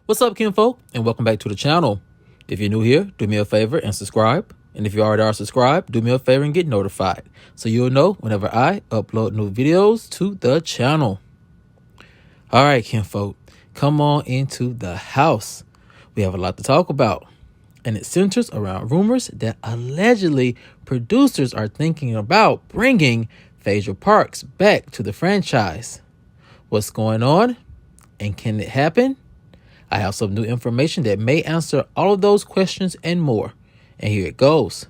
What's up, kinfolk, and welcome back to the channel. If you're new here, do me a favor and subscribe. And if you already are subscribed, do me a favor and get notified so you'll know whenever I upload new videos to the channel. All right, kinfolk, come on into the house. We have a lot to talk about, and it centers around rumors that allegedly producers are thinking about bringing phaedraparks back to the franchise. What's going on, and can it happen? I have some new information that may answer all of those questions and more. And here it goes.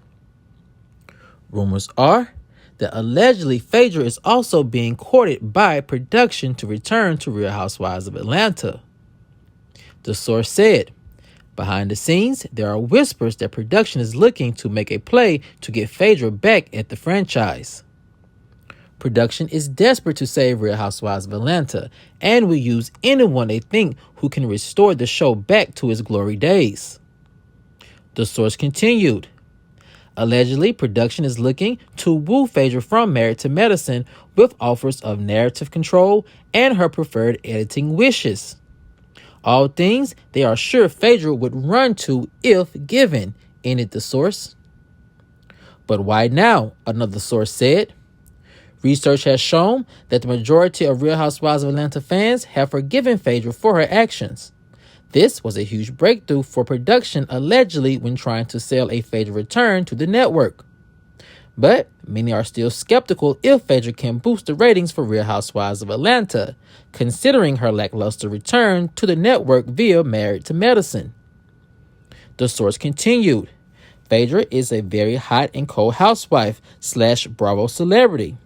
Rumors are that allegedly Phaedra is also being courted by production to return to Real Housewives of Atlanta. The source said, behind the scenes, there are whispers that production is looking to make a play to get Phaedra back at the franchise. Production is desperate to save Real Housewives of Atlanta and will use anyone they think who can restore the show back to its glory days. The source continued. Allegedly, production is looking to woo Phaedra from Married to Medicine with offers of narrative control and her preferred editing wishes. All things they are sure Phaedra would run to if given, ended the source. But why now? Another source said. Research has shown that the majority of Real Housewives of Atlanta fans have forgiven Phaedra for her actions. This was a huge breakthrough for production allegedly when trying to sell a Phaedra return to the network. But many are still skeptical if Phaedra can boost the ratings for Real Housewives of Atlanta, considering her lackluster return to the network via Married to Medicine. The source continued. Phaedra is a very hot and cold housewife / Bravo celebrity.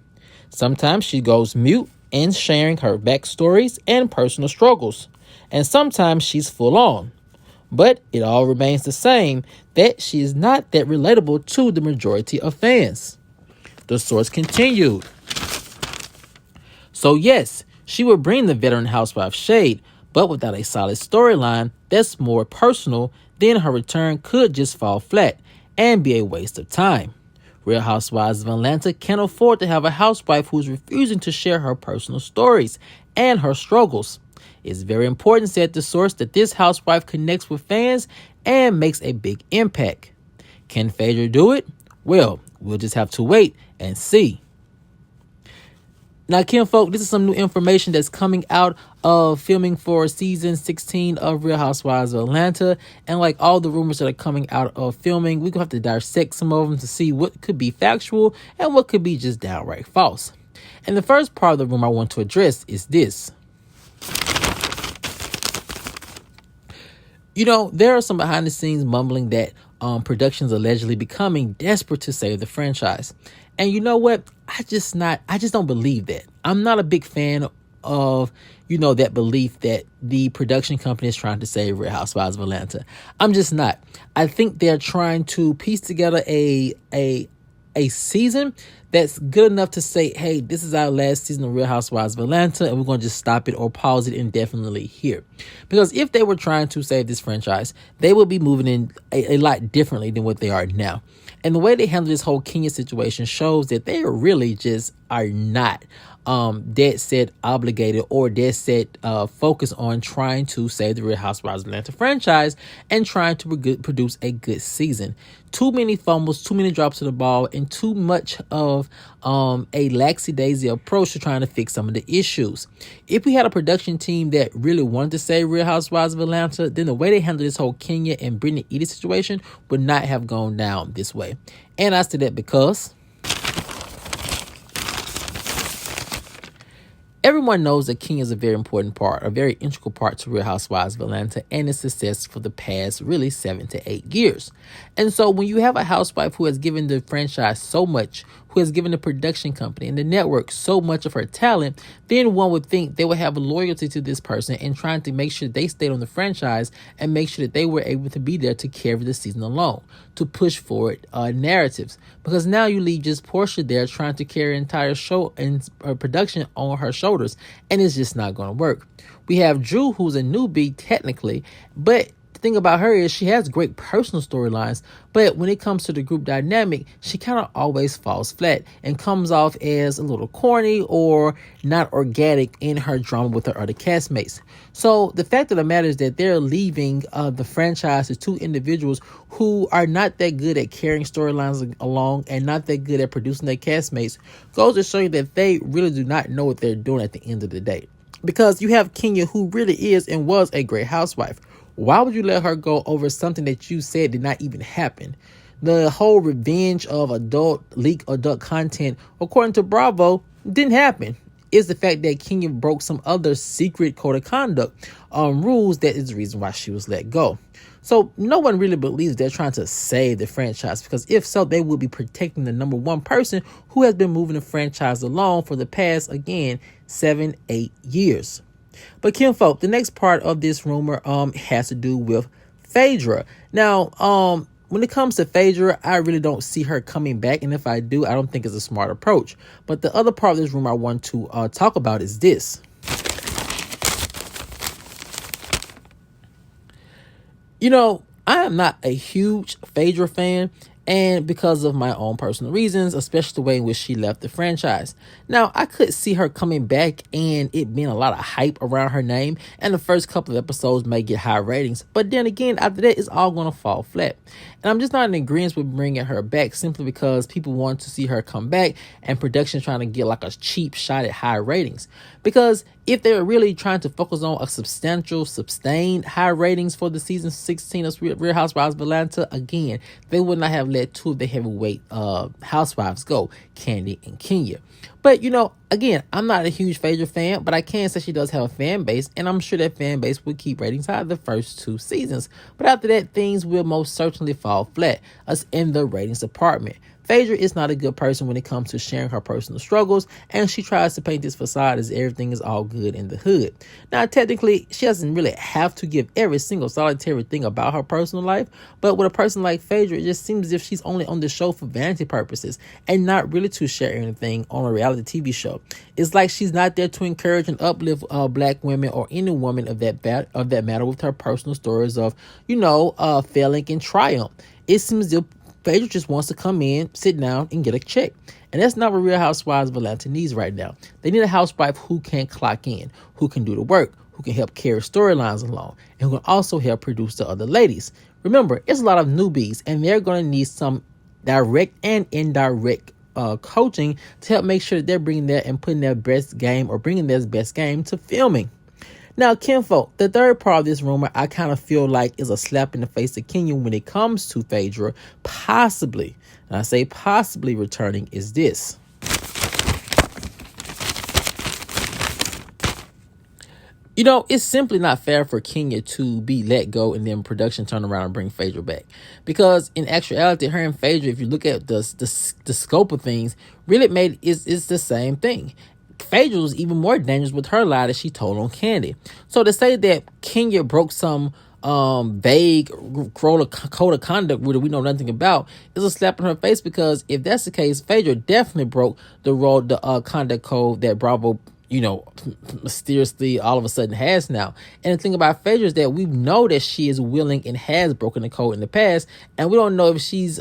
Sometimes she goes mute and sharing her backstories and personal struggles, and sometimes she's full on. But it all remains the same, that she is not that relatable to the majority of fans. The source continued. So yes, she would bring the veteran housewife shade, but without a solid storyline that's more personal, then her return could just fall flat and be a waste of time. Real Housewives of Atlanta can't afford to have a housewife who's refusing to share her personal stories and her struggles. It's very important, said the source, that this housewife connects with fans and makes a big impact. Can Phaedra do it? Well, we'll just have to wait and see. Now, kinfolk, this is some new information that's coming out of filming for season 16 of Real Housewives of Atlanta. And like all the rumors that are coming out of filming, we're going to have to dissect some of them to see what could be factual and what could be just downright false. And the first part of the rumor I want to address is this. You know, there are some behind the scenes mumbling that production's allegedly becoming desperate to save the franchise. And you know what? I just don't believe that. I'm not a big fan of, that belief that the production company is trying to save Real Housewives of Atlanta. I'm just not. I think they're trying to piece together a season that's good enough to say, hey, this is our last season of Real Housewives of Atlanta, and we're going to just stop it or pause it indefinitely here. Because if they were trying to save this franchise, they would be moving in a lot differently than what they are now. And the way they handle this whole Kenya situation shows that they really just are not dead set obligated or dead set focused on trying to save the Real Housewives of Atlanta franchise and trying to produce a good season. Too many fumbles, too many drops of the ball, and too much of a lackadaisy approach to trying to fix some of the issues. If we had a production team that really wanted to save Real Housewives of Atlanta, then the way they handled this whole Kenya and Brittany Edie situation would not have gone down this way. And I say that because everyone knows that Kenya is a very important part, a very integral part to Real Housewives of Atlanta and its success for the past really 7 to 8 years. And so when you have a housewife who has given the franchise so much, who has given the production company and the network so much of her talent, then one would think they would have a loyalty to this person and trying to make sure they stayed on the franchise and make sure that they were able to be there to carry the season alone, to push forward narratives. Because now you leave just Portia there trying to carry an entire show and production on her shoulders, and it's just not going to work. We have Drew, who's a newbie technically, but thing about her is she has great personal storylines, but when it comes to the group dynamic, she kind of always falls flat and comes off as a little corny or not organic in her drama with her other castmates. So the fact of the matter is that they're leaving the franchise to two individuals who are not that good at carrying storylines along and not that good at producing their castmates goes to show you that they really do not know what they're doing at the end of the day. Because you have Kenya, who really is and was a great housewife. Why would you let her go over something that you said did not even happen? The whole revenge of leak adult content, according to Bravo, didn't happen. It's the fact that Kenya broke some other secret code of conduct rules that is the reason why she was let go. So no one really believes they're trying to save the franchise, because if so, they will be protecting the number one person who has been moving the franchise along for the past, again, 7-8 years. But kinfolk, the next part of this rumor has to do with Phaedra. Now, when it comes to Phaedra, I really don't see her coming back, and if I do, I don't think it's a smart approach. But the other part of this rumor I want to talk about is this. You know, I am not a huge Phaedra fan, and because of my own personal reasons, especially the way in which she left the franchise. Now, I could see her coming back and it being a lot of hype around her name, and the first couple of episodes may get high ratings, but then again, after that, it's all going to fall flat. And I'm just not in agreement with bringing her back simply because people want to see her come back and production trying to get like a cheap shot at high ratings. Because if they're really trying to focus on a sustained high ratings for the season 16 of Real Housewives of Atlanta, again, they would not have let two of the heavyweight housewives go, Kandi and Kenya. But, you know, again, I'm not a huge Phaedra fan, but I can say she does have a fan base, and I'm sure that fan base will keep ratings high the first two seasons. But after that, things will most certainly fall flat, as in the ratings department. Phaedra is not a good person when it comes to sharing her personal struggles, and she tries to paint this facade as everything is all good in the hood. Now, technically, she doesn't really have to give every single solitary thing about her personal life, but with a person like Phaedra, it just seems as if she's only on the show for vanity purposes and not really to share anything on a reality TV show. It's like she's not there to encourage and uplift black women or any woman of that matter with her personal stories of, failing and triumph. It seems as if Phaedra just wants to come in, sit down, and get a check. And that's not what Real Housewives of Atlanta needs right now. They need a housewife who can clock in, who can do the work, who can help carry storylines along, and who can also help produce the other ladies. Remember, it's a lot of newbies, and they're going to need some direct and indirect coaching to help make sure that they're bringing their and putting their best game or bringing their best game to filming. Now, kinfolk, the third part of this rumor I kind of feel like is a slap in the face of Kenya when it comes to Phaedra possibly, and I say possibly returning, is this. You know, it's simply not fair for Kenya to be let go and then production turn around and bring Phaedra back. Because in actuality, her and Phaedra, if you look at the scope of things, really it's the same thing. Phaedra was even more dangerous with her lie that she told on Kandi. So to say that Kenya broke some vague code of conduct rule that we know nothing about is a slap in her face, because if that's the case, Phaedra definitely broke the conduct code that Bravo mysteriously all of a sudden has now. And the thing about Phaedra is that we know that she is willing and has broken the code in the past, and we don't know if she's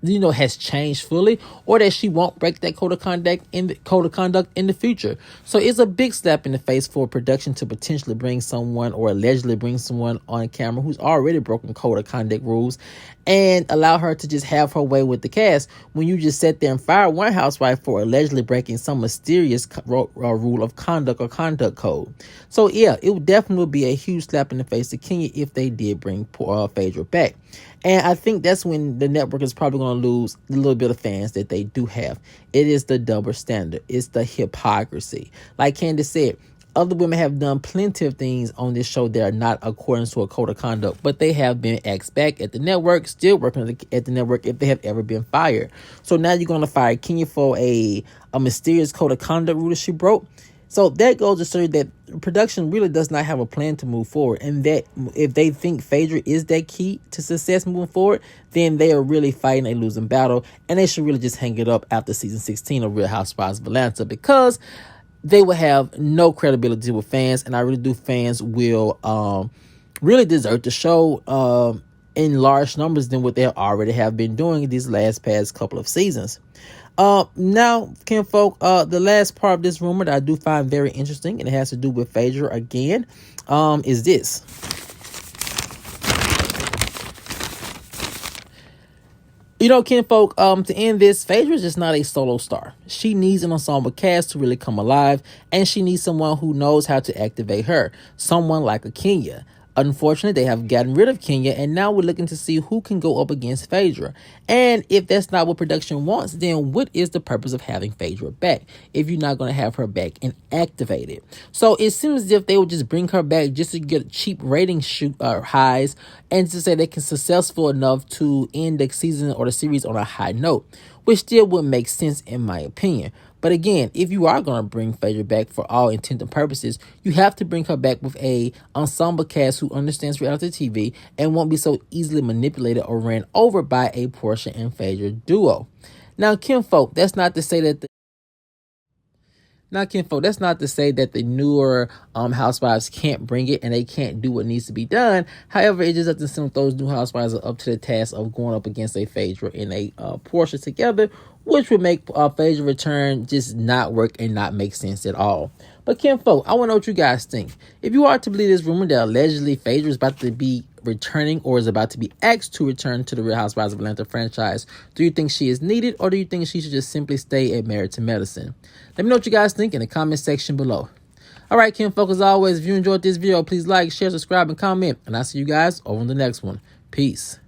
has changed fully, or that she won't break that code of conduct in the future. So it's a big slap in the face for production to potentially bring someone or allegedly bring someone on camera who's already broken code of conduct rules and allow her to just have her way with the cast, when you just sat there and fired one housewife for allegedly breaking some mysterious rule of conduct or conduct code. So yeah, it would definitely be a huge slap in the face to Kenya if they did bring Phaedra back. And I think that's when the network is probably going to lose the little bit of fans that they do have. It is the double standard. It's the hypocrisy. Like Candace said, other women have done plenty of things on this show that are not according to a code of conduct, but they have been asked back at the network, still working at the network if they have ever been fired. So now you're going to fire Kenya for a mysterious code of conduct rule that she broke. So that goes to show you that production really does not have a plan to move forward, and that if they think Phaedra is that key to success moving forward, then they are really fighting a losing battle, and they should really just hang it up after season 16 of Real Housewives of Atlanta, because they will have no credibility with fans, and I really do fans will really desert the show in large numbers than what they already have been doing these past couple of seasons. Now, kinfolk, the last part of this rumor that I do find very interesting, and it has to do with Phaedra again, is this. You know, kinfolk, to end this, Phaedra is just not a solo star. She needs an ensemble cast to really come alive, and she needs someone who knows how to activate her. Someone like a Kenya. Unfortunately, they have gotten rid of Kenya, and now we're looking to see who can go up against Phaedra. And if that's not what production wants, then what is the purpose of having Phaedra back if you're not going to have her back and activated? So it seems as if they would just bring her back just to get cheap rating highs and to say they can successful enough to end the season or the series on a high note, which still wouldn't make sense in my opinion. But again, if you are going to bring Phaedra back for all intent and purposes, you have to bring her back with a ensemble cast who understands reality TV and won't be so easily manipulated or ran over by a Porsha and Phaedra duo. Now, kinfolk, that's not to say that the newer housewives can't bring it and they can't do what needs to be done. However, it just doesn't seem like those new housewives are up to the task of going up against a Phaedra and a Porsha together, which would make Phaedra return just not work and not make sense at all. But kinfolk, I want to know what you guys think. If you are to believe this rumor that allegedly Phaedra is about to be returning or is about to be asked to return to the Real Housewives of Atlanta franchise, do you think she is needed or do you think she should just simply stay at Married to Medicine? Let me know what you guys think in the comment section below. All right, kinfolk, as always, if you enjoyed this video, please like, share, subscribe, and comment. And I'll see you guys over in the next one. Peace.